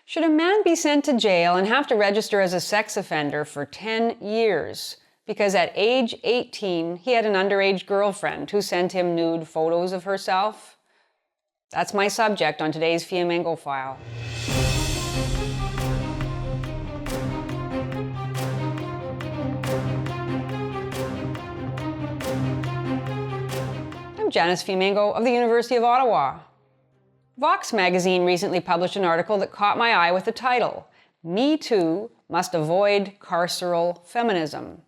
Should a man be sent to jail and have to register as a sex offender for 10 years? Because at age 18, he had an underage girlfriend who sent him nude photos of herself? That's my subject on today's Flamingo File. I'm Janice Flamingo of the University of Ottawa. Vox magazine recently published an article that caught my eye with the title, "Me Too Must Avoid Carceral Feminism."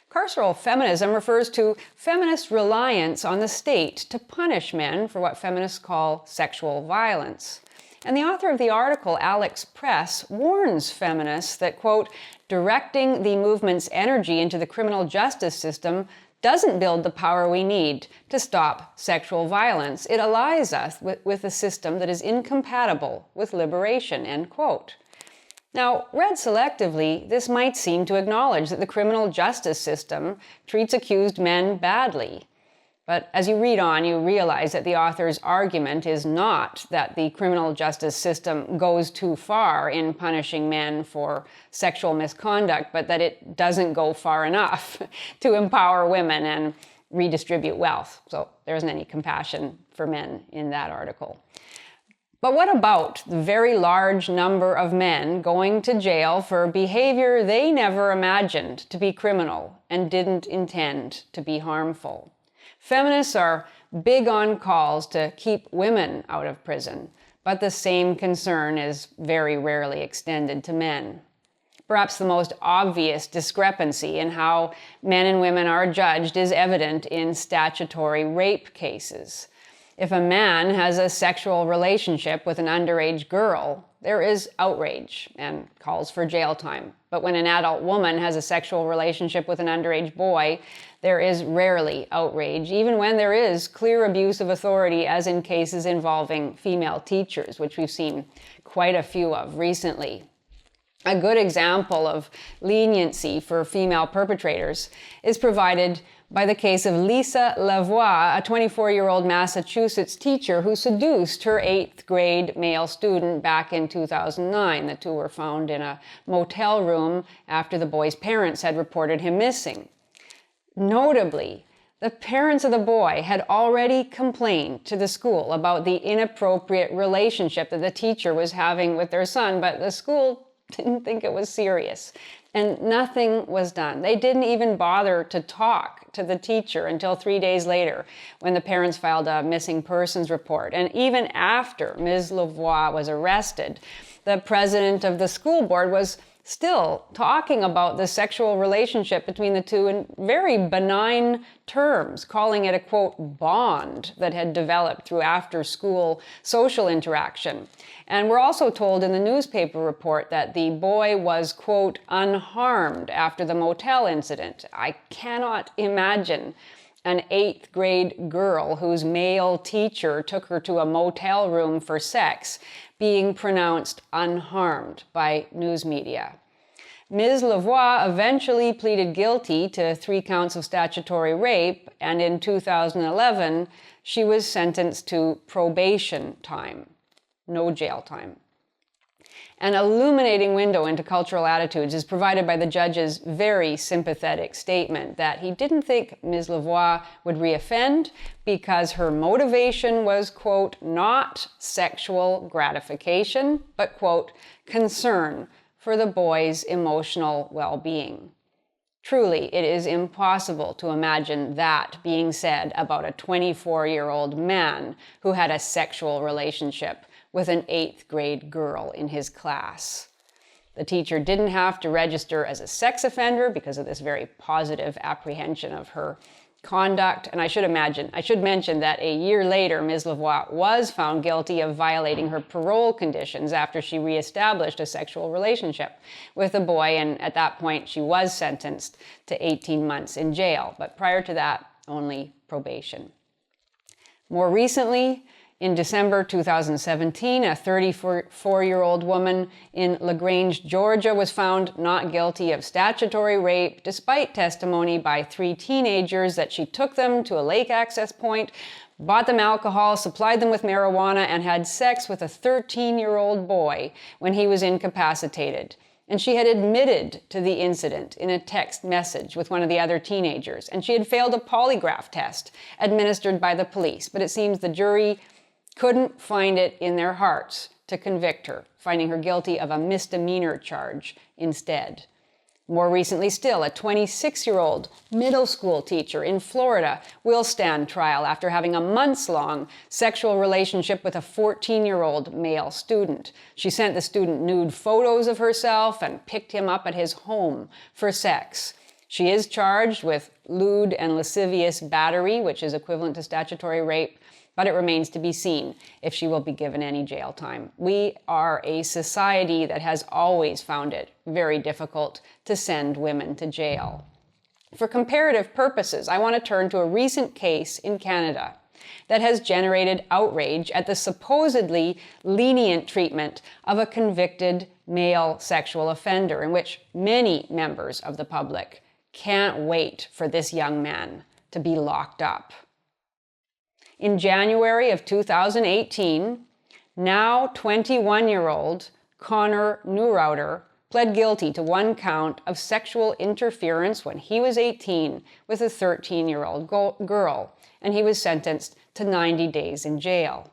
Carceral feminism refers to feminist reliance on the state to punish men for what feminists call sexual violence. And the author of the article, Alex Press, warns feminists that, quote, directing the movement's energy into the criminal justice system doesn't build the power we need to stop sexual violence. It allies us with a system that is incompatible with liberation, end quote. Now, read selectively, this might seem to acknowledge that the criminal justice system treats accused men badly. But as you read on, you realize that the author's argument is not that the criminal justice system goes too far in punishing men for sexual misconduct, but that it doesn't go far enough to empower women and redistribute wealth. So there isn't any compassion for men in that article. But what about the very large number of men going to jail for behavior they never imagined to be criminal and didn't intend to be harmful? Feminists are big on calls to keep women out of prison, but the same concern is very rarely extended to men. Perhaps the most obvious discrepancy in how men and women are judged is evident in statutory rape cases. If a man has a sexual relationship with an underage girl, there is outrage and calls for jail time. But when an adult woman has a sexual relationship with an underage boy, there is rarely outrage, even when there is clear abuse of authority, as in cases involving female teachers, which we've seen quite a few of recently. A good example of leniency for female perpetrators is provided by the case of Lisa Lavoie, a 24-year-old Massachusetts teacher who seduced her 8th grade male student back in 2009. The two were found in a motel room after the boy's parents had reported him missing. Notably, the parents of the boy had already complained to the school about the inappropriate relationship that the teacher was having with their son, but the school didn't think it was serious, and nothing was done. They didn't even bother to talk to the teacher until 3 days later, when the parents filed a missing persons report. And even after Ms. Lavoie was arrested, the president of the school board was still talking about the sexual relationship between the two in very benign terms, calling it a, quote, bond that had developed through after-school social interaction. And we're also told in the newspaper report that the boy was, quote, unharmed after the motel incident. I cannot imagine an 8th grade girl whose male teacher took her to a motel room for sex being pronounced unharmed by news media. Ms. Lavoie eventually pleaded guilty to 3 counts of statutory rape, and in 2011, she was sentenced to probation time, no jail time. An illuminating window into cultural attitudes is provided by the judge's very sympathetic statement that he didn't think Ms. Lavoie would reoffend because her motivation was, quote, not sexual gratification, but, quote, concern for the boy's emotional well-being. Truly, it is impossible to imagine that being said about a 24-year-old man who had a sexual relationship with an 8th grade girl in his class. The teacher didn't have to register as a sex offender because of this very positive apprehension of her conduct. And I should mention that a year later, Ms. Lavoie was found guilty of violating her parole conditions after she reestablished a sexual relationship with a boy. And at that point, she was sentenced to 18 months in jail. But prior to that, only probation. More recently, in December 2017, a 34-year-old woman in LaGrange, Georgia, was found not guilty of statutory rape, despite testimony by 3 teenagers that she took them to a lake access point, bought them alcohol, supplied them with marijuana, and had sex with a 13-year-old boy when he was incapacitated. And she had admitted to the incident in a text message with one of the other teenagers. And she had failed a polygraph test administered by the police. But it seems the jury couldn't find it in their hearts to convict her, finding her guilty of a misdemeanor charge instead. More recently still, a 26-year-old middle school teacher in Florida will stand trial after having a months-long sexual relationship with a 14-year-old male student. She sent the student nude photos of herself and picked him up at his home for sex. She is charged with lewd and lascivious battery, which is equivalent to statutory rape, but it remains to be seen if she will be given any jail time. We are a society that has always found it very difficult to send women to jail. For comparative purposes, I want to turn to a recent case in Canada that has generated outrage at the supposedly lenient treatment of a convicted male sexual offender, in which many members of the public can't wait for this young man to be locked up. In January of 2018, now 21-year-old Connor Neurouter pled guilty to one count of sexual interference when he was 18 with a 13-year-old girl, and he was sentenced to 90 days in jail.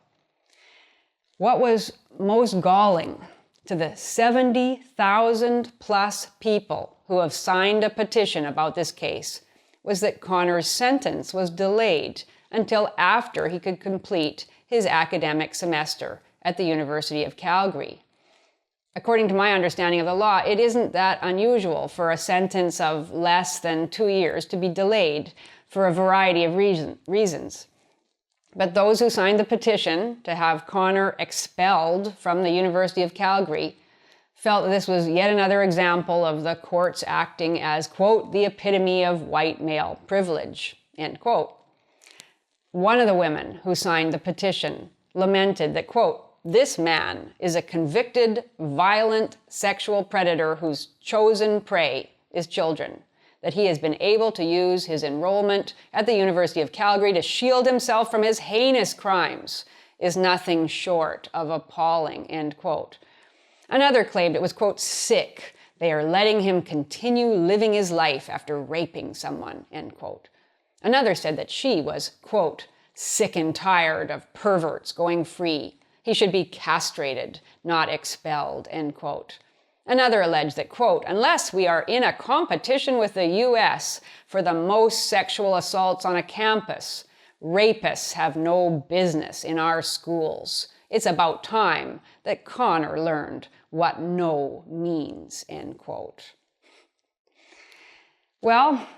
What was most galling to the 70,000 plus people who have signed a petition about this case was that Connor's sentence was delayed until after he could complete his academic semester at the University of Calgary. According to my understanding of the law, it isn't that unusual for a sentence of less than 2 years to be delayed for a variety of reasons. But those who signed the petition to have Connor expelled from the University of Calgary felt that this was yet another example of the courts acting as, quote, the epitome of white male privilege, end quote. One of the women who signed the petition lamented that, quote, this man is a convicted, violent sexual predator whose chosen prey is children, that he has been able to use his enrollment at the University of Calgary to shield himself from his heinous crimes is nothing short of appalling, end quote. Another claimed it was, quote, sick. They are letting him continue living his life after raping someone, end quote. Another said that she was, quote, sick and tired of perverts going free. He should be castrated, not expelled, end quote. Another alleged that, quote, unless we are in a competition with the US for the most sexual assaults on a campus, rapists have no business in our schools. It's about time that Connor learned what no means, end quote. Well,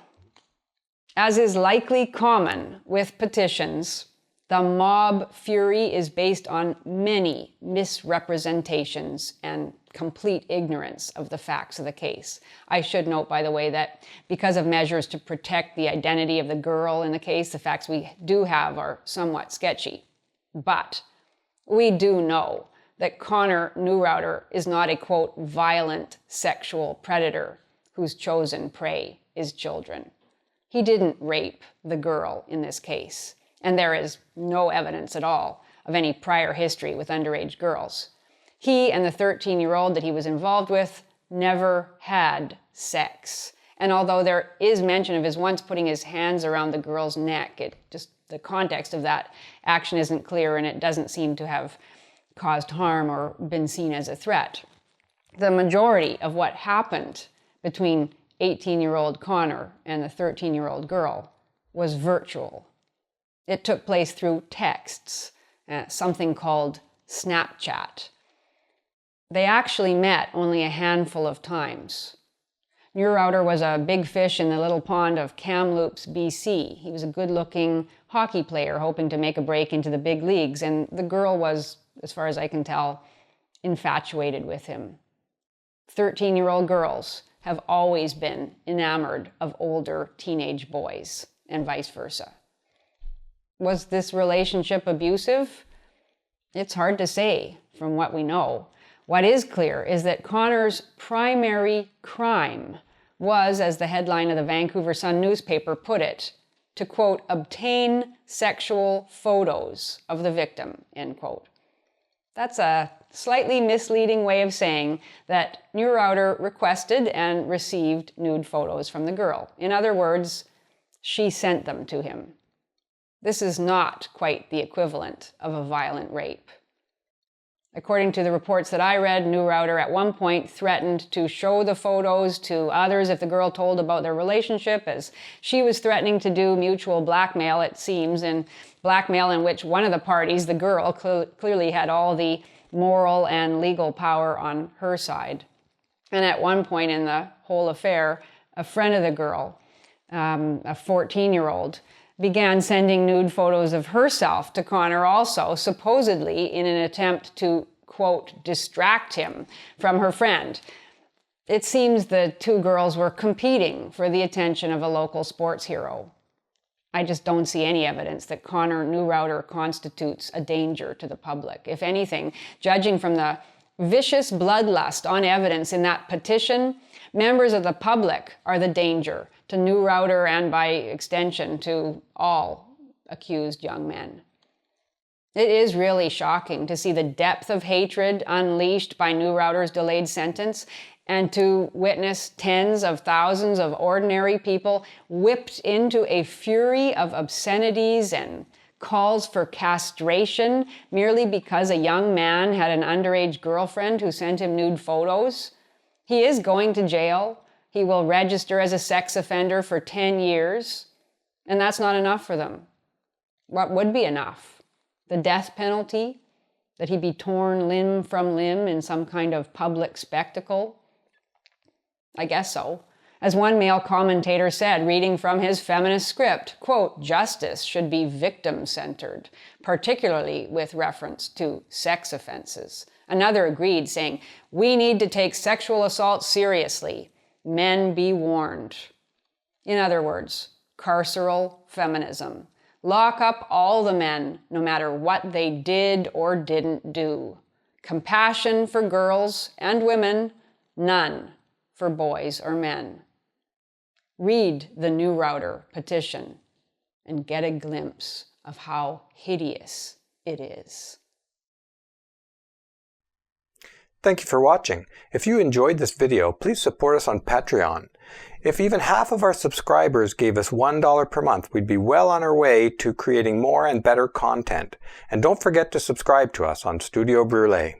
as is likely common with petitions, the mob fury is based on many misrepresentations and complete ignorance of the facts of the case. I should note, by the way, that because of measures to protect the identity of the girl in the case, the facts we do have are somewhat sketchy. But we do know that Connor Neurouter is not a, quote, violent sexual predator whose chosen prey is children. He didn't rape the girl in this case, and there is no evidence at all of any prior history with underage girls. He and the 13-year-old that he was involved with never had sex. And although there is mention of his once putting his hands around the girl's neck, the context of that action isn't clear, and it doesn't seem to have caused harm or been seen as a threat. The majority of what happened between 18-year-old Connor and the 13-year-old girl was virtual. It took place through texts, something called Snapchat. They actually met only a handful of times. Neurouter was a big fish in the little pond of Kamloops, BC. He was a good-looking hockey player hoping to make a break into the big leagues, and the girl was, as far as I can tell, infatuated with him. 13-year-old girls have always been enamored of older teenage boys, and vice versa. Was this relationship abusive? It's hard to say from what we know. What is clear is that Connor's primary crime was, as the headline of the Vancouver Sun newspaper put it, to, quote, obtain sexual photos of the victim, end quote. That's a slightly misleading way of saying that Neurouter requested and received nude photos from the girl. In other words, she sent them to him. This is not quite the equivalent of a violent rape. According to the reports that I read, Neurouter at one point threatened to show the photos to others if the girl told about their relationship, as she was threatening to do mutual blackmail, it seems, and blackmail in which one of the parties, the girl, clearly had all the moral and legal power on her side. And at one point in the whole affair, a friend of the girl, a 14-year-old, began sending nude photos of herself to Connor also, supposedly in an attempt to, quote, distract him from her friend. It seems the two girls were competing for the attention of a local sports hero. I just don't see any evidence that Connor Neurouter constitutes a danger to the public. If anything, judging from the vicious bloodlust on evidence in that petition, members of the public are the danger to Neurouter and, by extension, to all accused young men. It is really shocking to see the depth of hatred unleashed by Neurouter's delayed sentence, and to witness tens of thousands of ordinary people whipped into a fury of obscenities and calls for castration merely because a young man had an underage girlfriend who sent him nude photos. He is going to jail. He will register as a sex offender for 10 years, and that's not enough for them. What would be enough? The death penalty? That he be torn limb from limb in some kind of public spectacle? I guess so. As one male commentator said, reading from his feminist script, quote, justice should be victim-centered, particularly with reference to sex offenses. Another agreed, saying, we need to take sexual assault seriously. Men be warned. In other words, carceral feminism. Lock up all the men, no matter what they did or didn't do. Compassion for girls and women, none for boys or men. Read the Neurouter petition and get a glimpse of how hideous it is. Thank you for watching. If you enjoyed this video, please support us on Patreon. If even half of our subscribers gave us $1 per month, we'd be well on our way to creating more and better content. And don't forget to subscribe to us on Studio Brule.